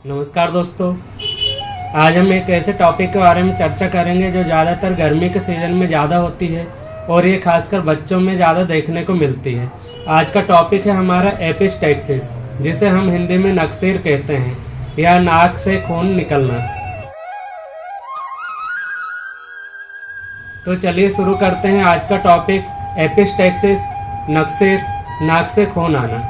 नमस्कार दोस्तों, आज हम एक ऐसे टॉपिक के बारे में चर्चा करेंगे जो ज़्यादातर गर्मी के सीज़न में ज़्यादा होती है और ये खासकर बच्चों में ज़्यादा देखने को मिलती है। आज का टॉपिक है हमारा एपिस्टैक्सिस, जिसे हम हिंदी में नक्सीर कहते हैं या नाक से खून निकलना। तो चलिए शुरू करते हैं आज का टॉपिक, एपिस्टैक्सिस, नक्सीर, नाक से खून आना।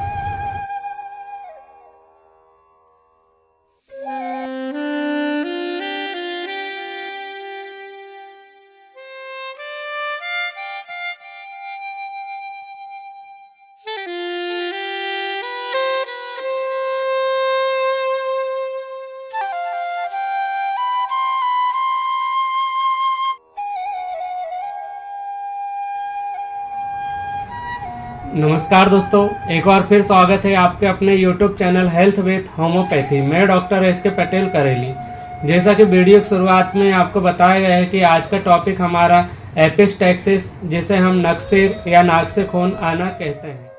नमस्कार दोस्तों, एक बार फिर स्वागत है आपके अपने YouTube channel health with homeopathy. मैं डॉक्टर एस के पटेल करेली। जैसा कि वीडियो की शुरुआत में आपको बताया गया है कि आज का टॉपिक हमारा एपिस्टैक्सिस, जिसे हम नक्सीर या नाक से खून आना कहते हैं।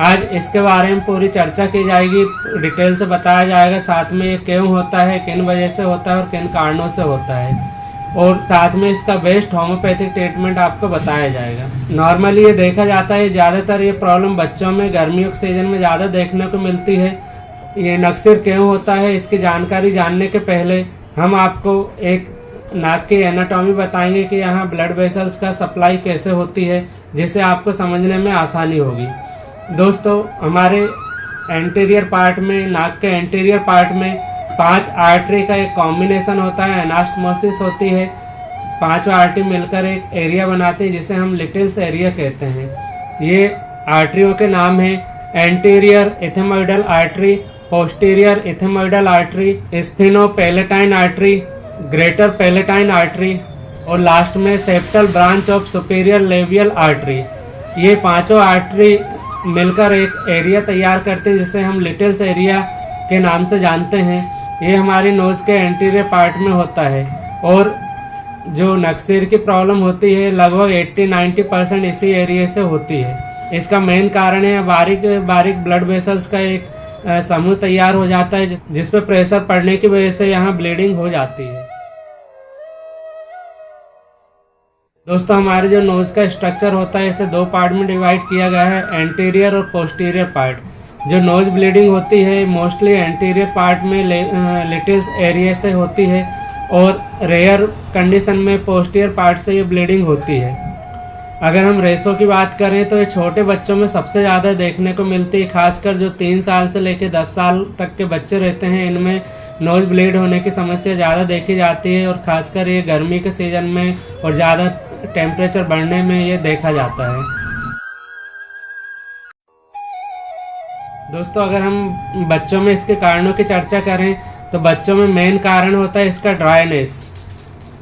आज इसके बारे में पूरी चर्चा की जाएगी, डिटेल से बताया जाएगा, साथ में ये क्यों होता है, किन वजह से होता है और किन कारणों से होता है, और साथ में इसका बेस्ट होम्योपैथिक ट्रीटमेंट आपको बताया जाएगा। नॉर्मली ये देखा जाता है ज़्यादातर ये प्रॉब्लम बच्चों में गर्मियों के सीजन में ज़्यादा देखने को मिलती है। ये नक्सीर क्यों होता है, इसकी जानकारी जानने के पहले हम आपको एक नाक की एनाटॉमी बताएंगे कि यहाँ ब्लड वेसल्स का सप्लाई कैसे होती है, जिससे आपको समझने में आसानी होगी। दोस्तों, हमारे एंटीरियर पार्ट में, नाक के एंटीरियर पार्ट में 5 आर्टरी का एक कॉम्बिनेशन होता है, एनास्टमोसिस होती है। 5 आर्टरी मिलकर एक एरिया बनाते हैं जिसे हम लिटिल्स एरिया कहते हैं। ये आर्टरियों के नाम हैं anterior ethmoidal artery, posterior ethmoidal artery, sphenopalatine artery, greater palatine artery और लास्ट में septal branch of superior labial artery. ये 5 आर्टरी मिलकर एक एरिया तैयार करते हैं जिसे हम लिटिल्स एरिया के नाम से जानते हैं। ये हमारी नोज के एंटीरियर पार्ट में होता है और जो नक्सीर की प्रॉब्लम होती है लगभग 80-90% इसी एरिया से होती है। इसका मेन कारण है बारीक बारीक ब्लड वेसल्स का एक समूह तैयार हो जाता है जिस पे प्रेशर पड़ने की वजह से यहाँ ब्लीडिंग हो जाती है। दोस्तों, हमारे जो नोज का स्ट्रक्चर होता है इसे 2 पार्ट में डिवाइड किया गया है, एंटीरियर और पोस्टीरियर पार्ट। जो नोज ब्लीडिंग होती है मोस्टली एंटीरियर पार्ट में लिटिल्स एरिया से होती है और रेयर कंडीशन में पोस्टीरियर पार्ट से ये ब्लीडिंग होती है। अगर हम रेशो की बात करें तो ये छोटे बच्चों में सबसे ज़्यादा देखने को मिलती है, खासकर जो 3 साल से लेकर 10 साल तक के बच्चे रहते हैं, इनमें नोज ब्लीड होने की समस्या ज़्यादा देखी जाती है और खासकर ये गर्मी के सीज़न में और ज़्यादा टेम्परेचर बढ़ने में ये देखा जाता है। दोस्तों, अगर हम बच्चों में इसके कारणों की चर्चा करें तो बच्चों में मेन कारण होता है इसका ड्राइनेस।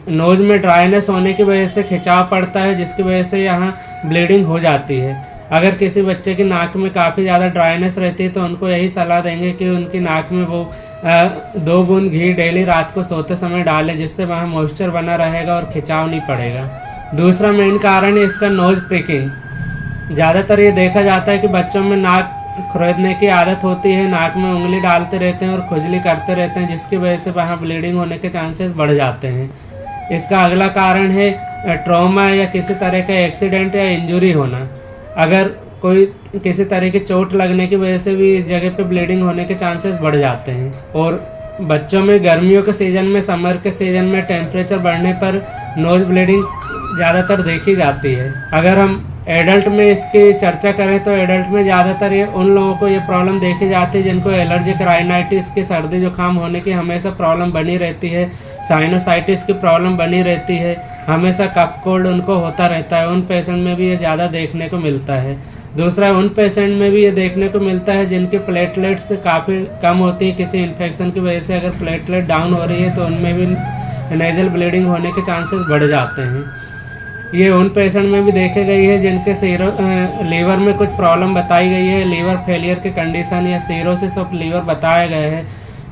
नोज में ड्राइनेस होने की वजह से खिंचाव पड़ता है, जिसकी वजह से यहाँ ब्लीडिंग हो जाती है। अगर किसी बच्चे की नाक में काफ़ी ज़्यादा ड्राइनेस रहती है तो उनको यही सलाह देंगे कि उनकी नाक में वो 2 बूंद घी डेली रात को सोते समय डालें, जिससे वहाँ मॉइस्चर बना रहेगा और खिंचाव नहीं पड़ेगा। दूसरा मेन कारण है इसका नोज प्रिकिंग। ज़्यादातर ये देखा जाता है कि बच्चों में नाक खुरदने की आदत होती है, नाक में उंगली डालते रहते हैं और खुजली करते रहते हैं, जिसकी वजह से वहाँ ब्लीडिंग होने के चांसेस बढ़ जाते हैं। इसका अगला कारण है ट्रॉमा या किसी तरह का एक्सीडेंट या इंजरी होना। अगर कोई किसी तरह की चोट लगने की वजह से भी इस जगह पे ब्लीडिंग होने के चांसेस बढ़ जाते हैं। और बच्चों में गर्मियों के सीज़न में, समर के सीज़न में टेम्परेचर बढ़ने पर नोज ब्लीडिंग ज़्यादातर देखी जाती है। अगर हम एडल्ट में इसकी चर्चा करें तो एडल्ट में ज़्यादातर ये उन लोगों को ये प्रॉब्लम देखी जाती है जिनको एलर्जिक राइनाइटिस की, सर्दी जुकाम होने की हमेशा प्रॉब्लम बनी रहती है, साइनोसाइटिस की प्रॉब्लम बनी रहती है, हमेशा कफ कोल्ड उनको होता रहता है। उन पेशेंट में भी ये ज़्यादा देखने को मिलता है। दूसरा, उन पेशेंट में भी ये देखने को मिलता है जिनके प्लेटलेट्स काफ़ी कम होती है किसी इन्फेक्शन की वजह से। अगर प्लेटलेट डाउन हो रही है तो उनमें भी नेजल ब्लीडिंग होने के चांसेस बढ़ जाते हैं। ये उन पेशेंट में भी देखे गई है जिनके लीवर में कुछ प्रॉब्लम बताई गई है, लीवर फेलियर की कंडीशन या सीरोसिस ऑफ लीवर बताया गया है।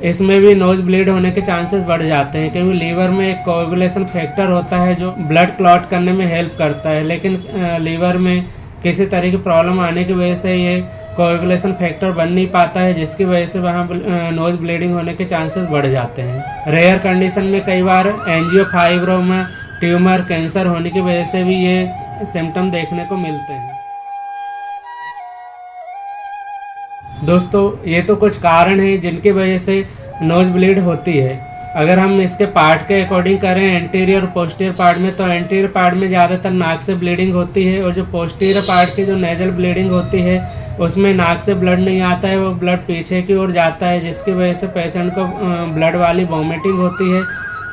इसमें भी नोज ब्लीड होने के चांसेस बढ़ जाते हैं, क्योंकि लीवर में एक कोएगुलेशन फैक्टर होता है जो ब्लड क्लॉट करने में हेल्प करता है, लेकिन लीवर में किसी तरह की प्रॉब्लम आने की वजह से ये कोएगुलेशन फैक्टर बन नहीं पाता है, जिसकी वजह से वहाँ नोज ब्लीडिंग होने के चांसेस बढ़ जाते हैं। रेयर कंडीशन में कई बार एंजियोफाइब्रोमा, ट्यूमर, कैंसर होने की वजह से भी ये सिम्टम देखने को मिलते हैं। दोस्तों, ये तो कुछ कारण हैं जिनकी वजह से नोज ब्लीड होती है। अगर हम इसके पार्ट के अकॉर्डिंग करें एंटीरियर और पोस्टीरियर पार्ट में, तो एंटीरियर पार्ट में ज़्यादातर नाक से ब्लीडिंग होती है, और जो पोस्टीरियर पार्ट की जो नेजल ब्लीडिंग होती है उसमें नाक से ब्लड नहीं आता है, वो ब्लड पीछे की ओर जाता है, जिसकी वजह से पेशेंट को ब्लड वाली वॉमिटिंग होती है।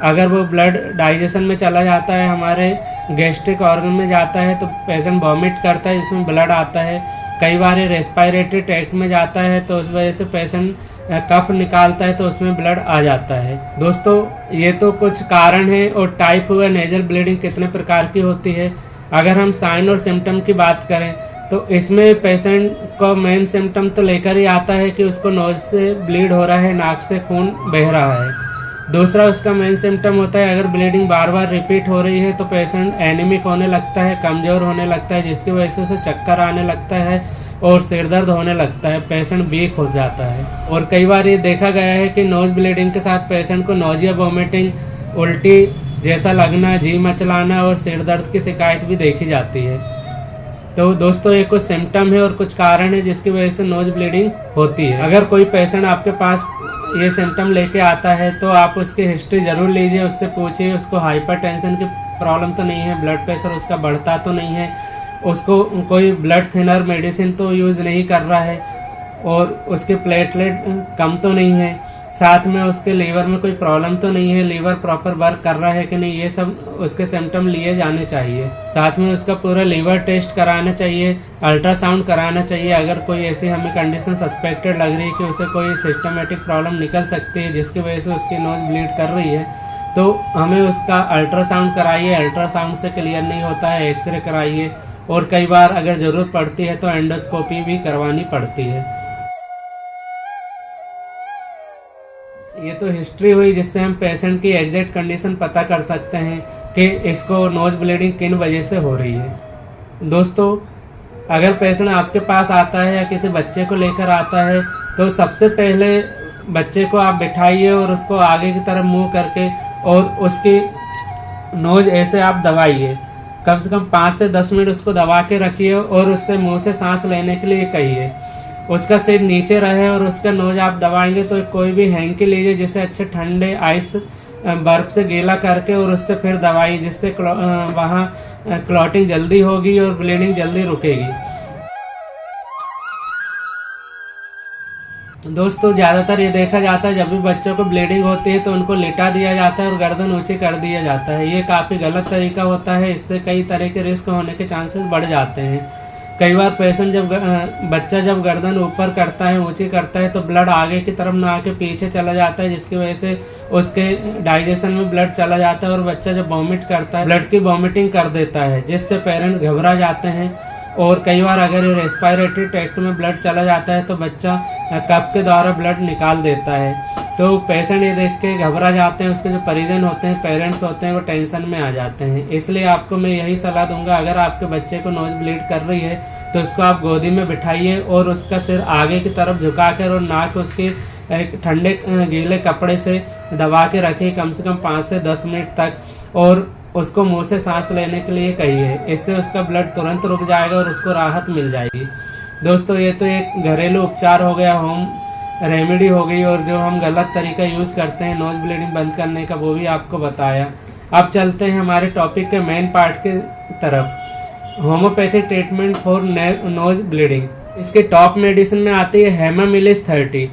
अगर वो ब्लड डाइजेशन में चला जाता है, हमारे गैस्ट्रिक ऑर्गन में जाता है, तो पेशेंट वॉमिट करता है जिसमें ब्लड आता है। कई बार ये रेस्पिरेटरी ट्रैक्ट में जाता है, तो उस वजह से पेशेंट कफ निकालता है तो उसमें ब्लड आ जाता है। दोस्तों, ये तो कुछ कारण है। और टाइप हुआ नेजल ब्लीडिंग कितने प्रकार की होती है। अगर हम साइन और सिम्टम की बात करें तो इसमें पेशेंट को मेन सिम्टम तो लेकर ही आता है कि उसको नोज से ब्लीड हो रहा है, नाक से खून बह रहा है। दूसरा उसका मेन सिम्टम होता है अगर ब्लीडिंग बार बार रिपीट हो रही है तो पेशेंट एनीमिक होने लगता है, कमज़ोर होने लगता है, जिसकी वजह से उसे चक्कर आने लगता है और सिर दर्द होने लगता है, पेशेंट वीक हो जाता है। और कई बार ये देखा गया है कि नोज ब्लीडिंग के साथ पेशेंट को नोजिया, वोमिटिंग, उल्टी जैसा लगना, जी मचलाना और सिर दर्द की शिकायत भी देखी जाती है। तो दोस्तों, ये कुछ सिम्टम है और कुछ कारण है जिसकी वजह से नोज ब्लीडिंग होती है। अगर कोई पेशेंट आपके पास ये सिम्टम लेके आता है तो आप उसकी हिस्ट्री ज़रूर लीजिए, उससे पूछिए उसको हाइपरटेंशन की प्रॉब्लम तो नहीं है, ब्लड प्रेशर उसका बढ़ता तो नहीं है, उसको कोई ब्लड थिनर मेडिसिन तो यूज़ नहीं कर रहा है, और उसके प्लेटलेट कम तो नहीं है, साथ में उसके लीवर में कोई प्रॉब्लम तो नहीं है, लीवर प्रॉपर वर्क कर रहा है कि नहीं, ये सब उसके सिम्टम लिए जाने चाहिए। साथ में उसका पूरा लीवर टेस्ट कराना चाहिए, अल्ट्रासाउंड कराना चाहिए। अगर कोई ऐसी हमें कंडीशन सस्पेक्टेड लग रही है कि उसे कोई सिस्टमेटिक प्रॉब्लम निकल सकती है जिसकी वजह से उसकी नोज ब्लीड कर रही है, तो हमें उसका अल्ट्रासाउंड कराइए। अल्ट्रासाउंड से क्लियर नहीं होता है, एक्सरे कराइए, और कई बार अगर ज़रूरत पड़ती है तो एंडोस्कोपी भी करवानी पड़ती है। ये तो हिस्ट्री हुई जिससे हम पेशेंट की एग्जैक्ट कंडीशन पता कर सकते हैं कि इसको नोज ब्लीडिंग किन वजह से हो रही है। दोस्तों, अगर पेशेंट आपके पास आता है या किसी बच्चे को लेकर आता है तो सबसे पहले बच्चे को आप बिठाइए और उसको आगे की तरफ मुंह करके और उसकी नोज ऐसे आप दबाइए। कम से कम 5 से 10 मिनट उसको दबा के रखिए और उससे मुंह से सांस लेने के लिए कहिए। उसका सिर नीचे रहे और उसका नोज आप दबाएंगे तो कोई भी हैंकी लीजिए जिसे अच्छे ठंडे आइस बर्फ से गीला करके और उससे फिर दवाई, जिससे वहाँ क्लॉटिंग जल्दी होगी और ब्लीडिंग जल्दी रुकेगी। दोस्तों, ज़्यादातर ये देखा जाता है जब भी बच्चों को ब्लीडिंग होती है तो उनको लिटा दिया जाता है और गर्दन ऊंची कर दिया जाता है। ये काफ़ी गलत तरीका होता है, इससे कई तरह के रिस्क होने के चांसेस बढ़ जाते हैं। कई बार पेशेंट बच्चा जब गर्दन ऊपर करता है, ऊंची करता है, तो ब्लड आगे की तरफ ना आके पीछे चला जाता है, जिसकी वजह से उसके डाइजेशन में ब्लड चला जाता है और बच्चा जब वॉमिट करता है ब्लड की वॉमिटिंग कर देता है, जिससे पेरेंट्स घबरा जाते हैं। और कई बार अगर रेस्पिरेटरी ट्रैक्ट में ब्लड चला जाता है तो बच्चा कफ के द्वारा ब्लड निकाल देता है, तो पेशेंट ये देख के घबरा जाते हैं। उसके जो परिजन होते हैं, पेरेंट्स होते हैं, वो टेंशन में आ जाते हैं। इसलिए आपको मैं यही सलाह दूंगा, अगर आपके बच्चे को नोज ब्लीड कर रही है तो उसको आप गोदी में बिठाइए और उसका सिर आगे की तरफ झुकाकर और नाक उसके एक ठंडे गीले कपड़े से दबा के रखिए कम से कम 5 से 10 मिनट तक, और उसको मुंह से सांस लेने के लिए कहिए। इससे उसका ब्लड तुरंत रुक जाएगा और उसको राहत मिल जाएगी। दोस्तों, ये तो एक घरेलू उपचार हो गया, होम रेमेडी हो गई, और जो हम गलत तरीका यूज़ करते हैं नोज ब्लीडिंग बंद करने का वो भी आपको बताया। अब चलते हैं हमारे टॉपिक के मेन पार्ट के तरफ, homeopathic treatment for nose bleeding. इसके टॉप मेडिसिन में आती है हेमामिलिस 30।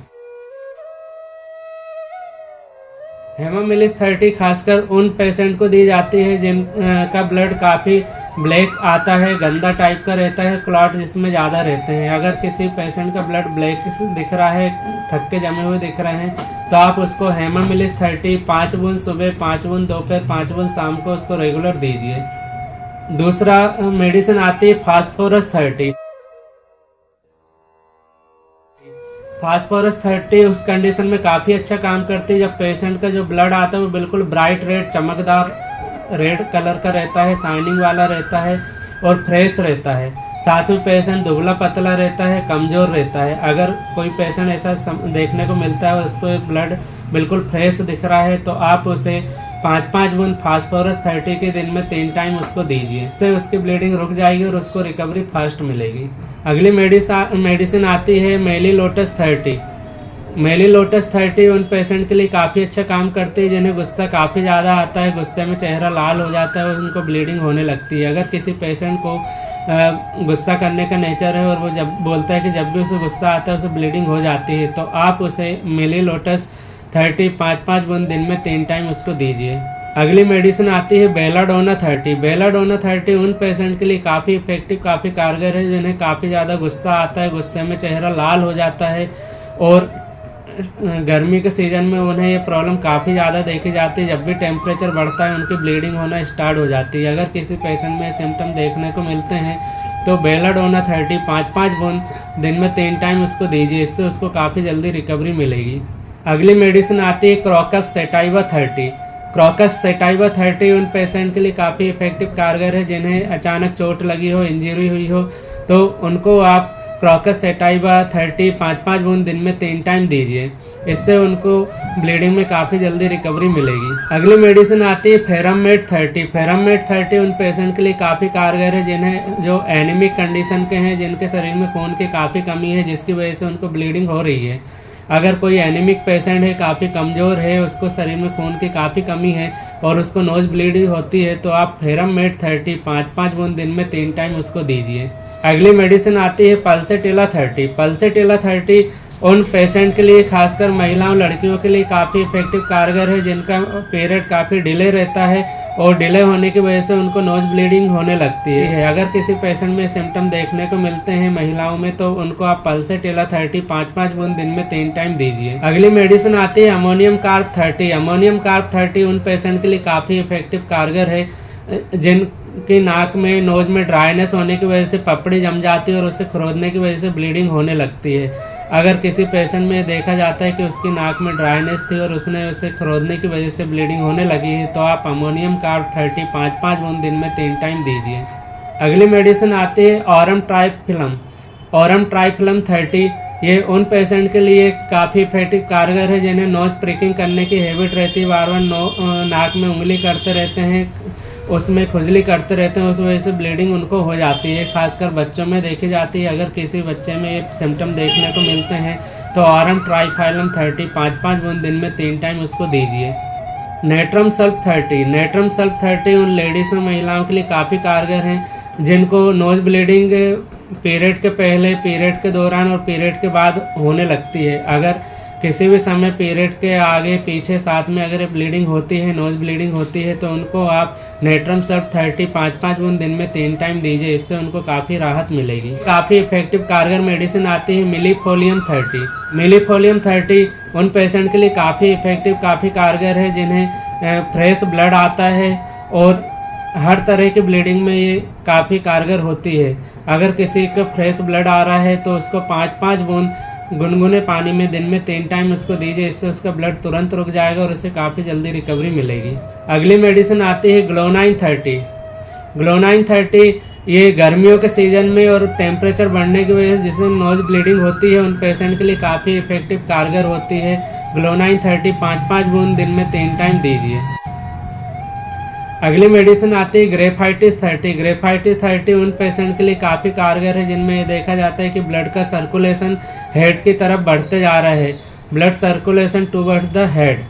हेमामिलिस 30 खासकर उन पेशेंट को दी जाती है जिनका ब्लड काफ़ी ब्लैक आता है, गंदा टाइप का रहता है, क्लॉट जिसमें ज़्यादा रहते हैं। अगर किसी पेशेंट का ब्लड ब्लैक दिख रहा है, थक्के जमे हुए दिख रहे हैं, तो आप उसको हेमामिलिस 30 5 बूंद सुबह, 5 बूंद दोपहर, 5 बूंद शाम को उसको रेगुलर दीजिए। दूसरा मेडिसिन आती है फास्फोरस 30। फास्फोरस 30 उस कंडीशन में काफ़ी अच्छा काम करती है जब पेशेंट का जो ब्लड आता है वो बिल्कुल ब्राइट रेड, चमकदार रेड कलर का रहता है, शाइनिंग वाला रहता है और फ्रेश रहता है। साथ में पेशेंट दुबला पतला रहता है, कमज़ोर रहता है। अगर कोई पेशेंट ऐसा देखने को मिलता है और उसको ब्लड बिल्कुल फ्रेश दिख रहा है तो आप उसे 5-5 बूंद फास्फोरस 30 के दिन में 3 टाइम उसको दीजिए। इससे उसकी ब्लीडिंग रुक जाएगी और उसको रिकवरी फास्ट मिलेगी। अगली मेडिसिन आती है मेलिलोटस 30। मेलिलोटस 30 उन पेशेंट के लिए काफ़ी अच्छा काम करती है जिन्हें गुस्सा काफ़ी ज़्यादा आता है, गुस्से में चेहरा लाल हो जाता है और उनको ब्लीडिंग होने लगती है। अगर किसी पेशेंट को गुस्सा करने का नेचर है और वो जब बोलता है कि जब भी उसे गुस्सा आता है उसे ब्लीडिंग हो जाती है, तो आप उसे मेलिलोटस 30 5-5 बूंद दिन में 3 टाइम उसको दीजिए। अगली मेडिसिन आती है बेलाडोना 30। बेलाडोना 30 उन पेशेंट के लिए काफ़ी इफेक्टिव, काफ़ी कारगर है जिन्हें काफ़ी ज़्यादा गुस्सा आता है, गुस्से में चेहरा लाल हो जाता है और गर्मी के सीज़न में उन्हें ये प्रॉब्लम काफ़ी ज़्यादा देखी जाती है। जब भी टेम्परेचर बढ़ता है उनकी ब्लीडिंग होना स्टार्ट हो जाती है। अगर किसी पेशेंट में सिम्टम देखने को मिलते हैं तो बेलाडोना 30 5-5 बूंद दिन में 3 टाइम उसको दीजिए, इससे उसको काफ़ी जल्दी रिकवरी मिलेगी। अगली मेडिसिन आती है क्रॉकस सेटाइवा 30। क्रॉकस सेटाइवा 30 उन पेशेंट के लिए काफ़ी इफेक्टिव कारगर है जिन्हें अचानक चोट लगी हो, इंजरी हुई हो, तो उनको आप क्रॉकस सेटाइवा 30 5-5 बूंद दिन में 3 टाइम दीजिए, इससे उनको ब्लीडिंग में काफ़ी जल्दी रिकवरी मिलेगी। अगली मेडिसिन आती है फेरामेट 30। फेरामेट 30 उन पेशेंट के लिए काफ़ी कारगर है जिन्हें जो एनीमिक कंडीशन के हैं, जिनके शरीर में खून की काफ़ी कमी है जिसकी वजह से उनको ब्लीडिंग हो रही है। अगर कोई एनीमिक पेशेंट है, काफ़ी कमज़ोर है, उसको शरीर में खून की काफ़ी कमी है और उसको नोज ब्लीडिंग होती है, तो आप फेरामेट 30 5-5 बूंद दिन में 3 टाइम उसको दीजिए। अगली मेडिसिन आती है पल्सेटिला 30। पल्सेटिला 30 उन पेशेंट के लिए, खासकर महिलाओं लड़कियों के लिए काफ़ी इफेक्टिव कारगर है जिनका पीरियड काफ़ी डिले रहता है और डिले होने की वजह से उनको नोज ब्लीडिंग होने लगती है। अगर किसी पेशेंट में सिम्टम देखने को मिलते हैं महिलाओं में तो उनको आप पल्सेटिला 30 5-5 बूंद दिन में 3 टाइम दीजिए। अगली मेडिसिन आती है अमोनियम कार्ब 30। अमोनियम कार्ब 30 उन पेशेंट के लिए काफ़ी इफेक्टिव कारगर है जिनकी नाक में, नोज में ड्राइनेस होने की वजह से पपड़ी जम जाती है और उसे खरोदने की वजह से ब्लीडिंग होने लगती है। अगर किसी पेशेंट में देखा जाता है कि उसकी नाक में ड्राइनेस थी और उसने उसे खरोदने की वजह से ब्लीडिंग होने लगी है, तो आप अमोनियम कार्ब 30 5-5 बूंद दिन में 3 टाइम दीजिए। अगली मेडिसिन आती है ऑरम ट्राइफिलम। ऑरम ट्राइफिलम 30 ये उन पेशेंट के लिए काफ़ी इफेक्टिव कारगर है जिन्हें नोज प्रिकिंग करने की हैबिट रहती है, बार बार नाक में उंगली करते रहते हैं, उसमें खुजली करते रहते हैं, उस वजह से ब्लीडिंग उनको हो जाती है। खासकर बच्चों में देखी जाती है। अगर किसी बच्चे में ये सिम्टम देखने को मिलते हैं तो ऑरम ट्राइफाइलम 30 5-5 बूंद दिन में 3 टाइम उसको दीजिए। Natrum sulph 30। नेट्रम सल्फ 30 उन लेडीज़ और महिलाओं के लिए काफ़ी कारगर हैं जिनको नोज ब्लीडिंग पीरियड के पहले, पीरियड के दौरान और पीरियड के बाद होने लगती है। अगर किसी भी समय पीरियड के आगे पीछे साथ में अगर ब्लीडिंग होती है, नोज ब्लीडिंग होती है, तो उनको आप नेट्रम सल्फ 30 5-5 बूंद दिन में 3 टाइम दीजिए, इससे उनको काफ़ी राहत मिलेगी। काफ़ी इफेक्टिव कारगर मेडिसिन आती है मिलीफोलियम 30। मिलीफोलियम 30 उन पेशेंट के लिए काफ़ी इफेक्टिव, काफ़ी कारगर है जिन्हें फ्रेश ब्लड आता है और हर तरह की ब्लीडिंग में ये काफ़ी कारगर होती है। अगर किसी का फ्रेश ब्लड आ रहा है तो उसको 5-5 बूंद गुनगुने पानी में दिन में 3 टाइम उसको दीजिए, इससे उसका ब्लड तुरंत रुक जाएगा और उसे काफ़ी जल्दी रिकवरी मिलेगी। अगली मेडिसिन आती है ग्लोनाइन 30। ग्लोनाइन 30 ये गर्मियों के सीजन में और टेम्परेचर बढ़ने की वजह से जिससे नोज ब्लीडिंग होती है उन पेशेंट के लिए काफ़ी इफेक्टिव कारगर होती है। ग्लोनाइन 30 5-5 बूंद दिन में 3 टाइम दीजिए। अगली मेडिसिन आती है ग्रेफाइटिस 30। ग्रेफाइटिस 30 उन पेशेंट के लिए काफ़ी कारगर है जिनमें ये देखा जाता है कि ब्लड का सर्कुलेशन हेड की तरफ बढ़ते जा रहा है, blood circulation towards the head.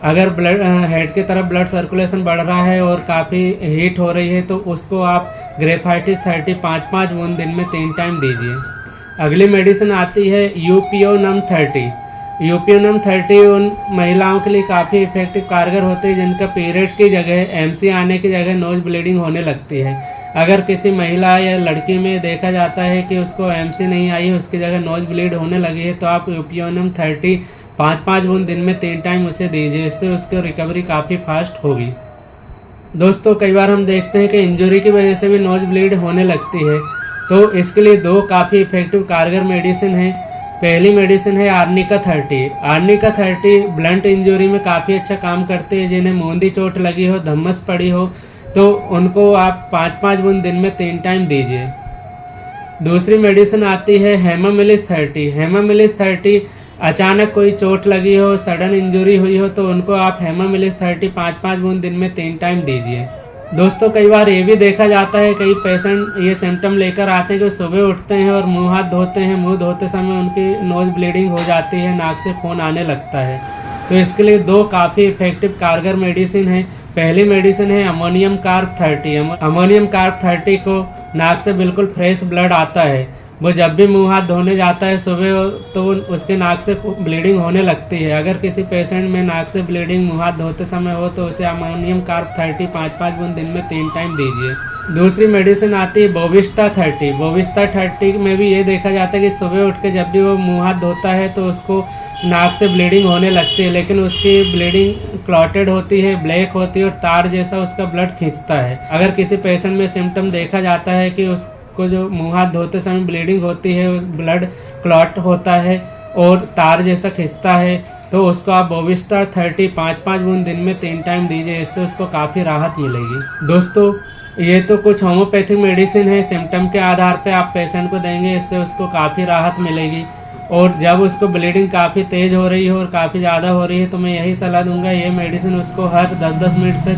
अगर ब्लड हेड की तरफ ब्लड सर्कुलेशन बढ़ रहा है और काफ़ी हीट हो रही है तो उसको आप ग्रेफाइटिस 30 5-5 बूंद दिन में 3 टाइम दीजिए। अगली मेडिसिन आती है यूपियोनम 30। यूपियोनम 30 उन महिलाओं के लिए काफ़ी इफेक्टिव कारगर होते हैं जिनका पीरियड की जगह, एमसी आने की जगह नोज ब्लीडिंग होने लगती है। अगर किसी महिला या लड़की में देखा जाता है कि उसको एमसी नहीं आई है, उसकी जगह नोज ब्लीड होने लगी है, तो आप यूपियोनम 30 5-5 बूंद दिन में 3 टाइम उसे दीजिए, इससे उसकी रिकवरी काफ़ी फास्ट होगी। दोस्तों, कई बार हम देखते हैं कि इंजरी की वजह से भी नोज ब्लीड होने लगती है, तो इसके लिए 2 काफ़ी इफेक्टिव कारगर मेडिसिन है। पहली मेडिसिन है आर्निका 30। आर्निका 30 ब्लंट इंजरी में काफ़ी अच्छा काम करती है। जिन्हें मूंदी चोट लगी हो, धम्मस पड़ी हो, तो उनको आप 5-5 बूंद दिन में 3 टाइम दीजिए। दूसरी मेडिसिन आती है हेमामिलिस 30। हेमामिलिस 30 अचानक कोई चोट लगी हो, सडन इंजरी हुई हो, तो उनको आप हेमामिलिस 30 5-5 बूंद दिन में 3 टाइम दीजिए। दोस्तों कई बार ये भी देखा जाता है, कई पेशेंट ये सिम्टम लेकर आते हैं कि सुबह उठते हैं और मुंह हाथ धोते हैं, मुंह धोते समय उनकी नोज ब्लीडिंग हो जाती है, नाक से खून आने लगता है। तो इसके लिए 2 काफ़ी इफेक्टिव कारगर मेडिसिन है। पहली मेडिसिन है अमोनियम कार्ब 30। अमोनियम कार्ब 30 को नाक से बिल्कुल फ्रेश ब्लड आता है, वो जब भी मुंह हाथ धोने जाता है सुबह तो उसके नाक से ब्लीडिंग होने लगती है। अगर किसी पेशेंट में नाक से ब्लीडिंग मुंह हाथ धोते समय हो तो उसे अमोनियम कार्ब 30 5-5 बूंद दिन में 3 टाइम दीजिए। दूसरी मेडिसिन आती है बोविस्टा 30। बोविस्टा 30 में भी ये देखा जाता है कि सुबह उठ के जब भी वो मुंह हाथ धोता है तो उसको नाक से ब्लीडिंग होने लगती है, लेकिन उसकी ब्लीडिंग क्लॉटेड होती है, ब्लैक होती है और तार जैसा उसका ब्लड खींचता है। अगर किसी पेशेंट में सिम्टम देखा जाता है कि उसको जो मुंह हाथ धोते समय ब्लीडिंग होती है, ब्लड क्लॉट होता है और तार जैसा खिंचता है, तो उसको आप बोविस्टा 30 5-5 बूंद दिन में 3 टाइम दीजिए, इससे उसको काफ़ी राहत मिलेगी। दोस्तों ये तो कुछ होम्योपैथिक मेडिसिन है, सिम्टम के आधार पे आप पेशेंट को देंगे, इससे उसको काफ़ी राहत मिलेगी। और जब उसको ब्लीडिंग काफ़ी तेज़ हो रही है और काफ़ी ज़्यादा हो रही है तो मैं यही सलाह दूंगा, ये मेडिसिन उसको हर 10-10 मिनट से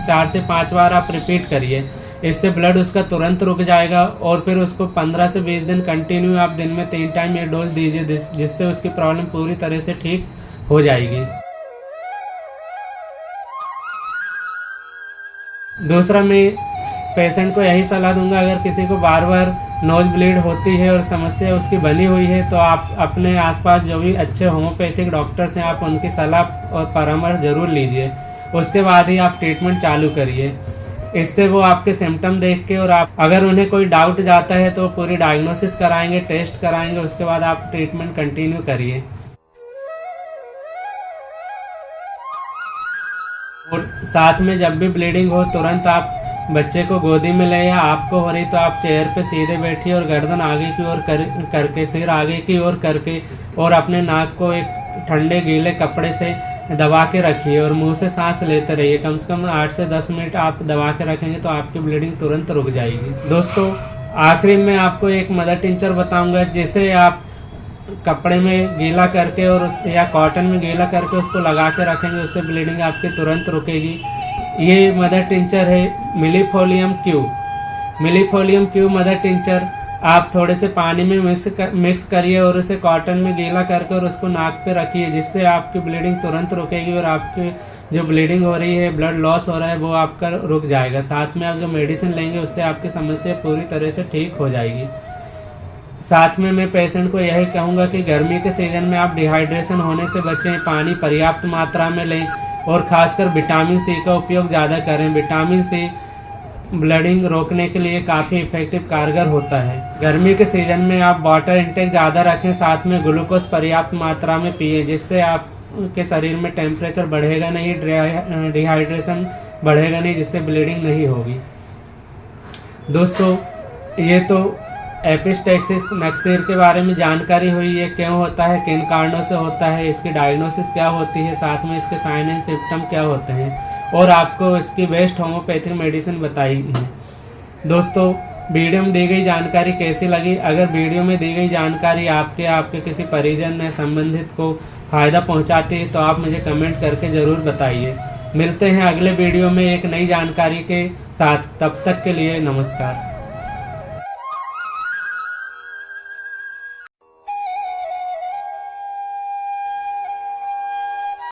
4 से 5 बार आप रिपीट करिए, इससे ब्लड उसका तुरंत रुक जाएगा। और फिर उसको 15 से 20 दिन कंटिन्यू आप दिन में 3 टाइम ये डोज दीजिए, जिससे उसकी प्रॉब्लम पूरी तरह से ठीक हो जाएगी। दूसरा मैं पेशेंट को यही सलाह दूंगा, अगर किसी को बार बार नोज ब्लीड होती है और समस्या उसकी बनी हुई है तो आप अपने आसपास जो भी अच्छे होम्योपैथिक डॉक्टर्स हैं आप उनकी सलाह और परामर्श जरूर लीजिए, उसके बाद ही आप ट्रीटमेंट चालू करिए। इससे वो आपके सिम्टम देख के और आप अगर उन्हें कोई डाउट जाता है तो पूरी डायग्नोसिस कराएंगे, टेस्ट कराएंगे, उसके बाद आप ट्रीटमेंट कंटिन्यू करिए। और साथ में जब भी ब्लीडिंग हो तुरंत आप बच्चे को गोदी में ले, या आपको हो रही तो आप चेयर पे सीधे बैठिए और गर्दन आगे की ओर करके सिर आगे की ओर करके और अपने नाक को एक ठंडे गीले कपड़े से दबा के रखिए और मुंह से सांस लेते रहिए। कम से कम 8 से 10 मिनट आप दबा के रखेंगे तो आपकी ब्लीडिंग तुरंत रुक जाएगी। दोस्तों आखिरी में आपको एक मदर टिंचर बताऊंगा, जिसे आप कपड़े में गीला करके और या कॉटन में गीला करके उसको लगा के रखेंगे, उससे ब्लीडिंग आपकी तुरंत रुकेगी। ये मदर टिंचर है millefolium Q. Millefolium Q mother tincture आप थोड़े से पानी में मिक्स करिए और उसे कॉटन में गीला करके और उसको नाक पे रखिए, जिससे आपकी ब्लीडिंग तुरंत रुकेगी और आपकी जो ब्लीडिंग हो रही है, ब्लड लॉस हो रहा है, वो आपका रुक जाएगा। साथ में आप जो मेडिसिन लेंगे उससे आपकी समस्या पूरी तरह से ठीक हो जाएगी। साथ में मैं पेशेंट को यही कहूँगा कि गर्मी के सीजन में आप डिहाइड्रेशन होने से बचें, पानी पर्याप्त मात्रा में लें और खासकर विटामिन सी का उपयोग ज़्यादा करें। विटामिन सी ब्लीडिंग रोकने के लिए काफ़ी इफेक्टिव कारगर होता है। गर्मी के सीजन में आप वाटर इंटेक ज़्यादा रखें, साथ में ग्लूकोज पर्याप्त मात्रा में पिए, जिससे आपके शरीर में टेम्परेचर बढ़ेगा नहीं, डिहाइड्रेशन बढ़ेगा नहीं, जिससे ब्लीडिंग नहीं होगी। दोस्तों ये तो एपिस्टैक्सिस नक्सीर के बारे में जानकारी हुई, ये क्यों होता है, किन कारणों से होता है, इसकी डायग्नोसिस क्या होती है, साथ में इसके साइन एंड सिम्टम क्या होते हैं और आपको इसकी बेस्ट होम्योपैथिक मेडिसिन बताई है। दोस्तों वीडियो में दी गई जानकारी कैसी लगी? अगर वीडियो में दी गई जानकारी आपके किसी परिजन या संबंधित को फ़ायदा पहुंचाती है तो आप मुझे कमेंट करके ज़रूर बताइए। मिलते हैं अगले वीडियो में एक नई जानकारी के साथ, तब तक के लिए नमस्कार।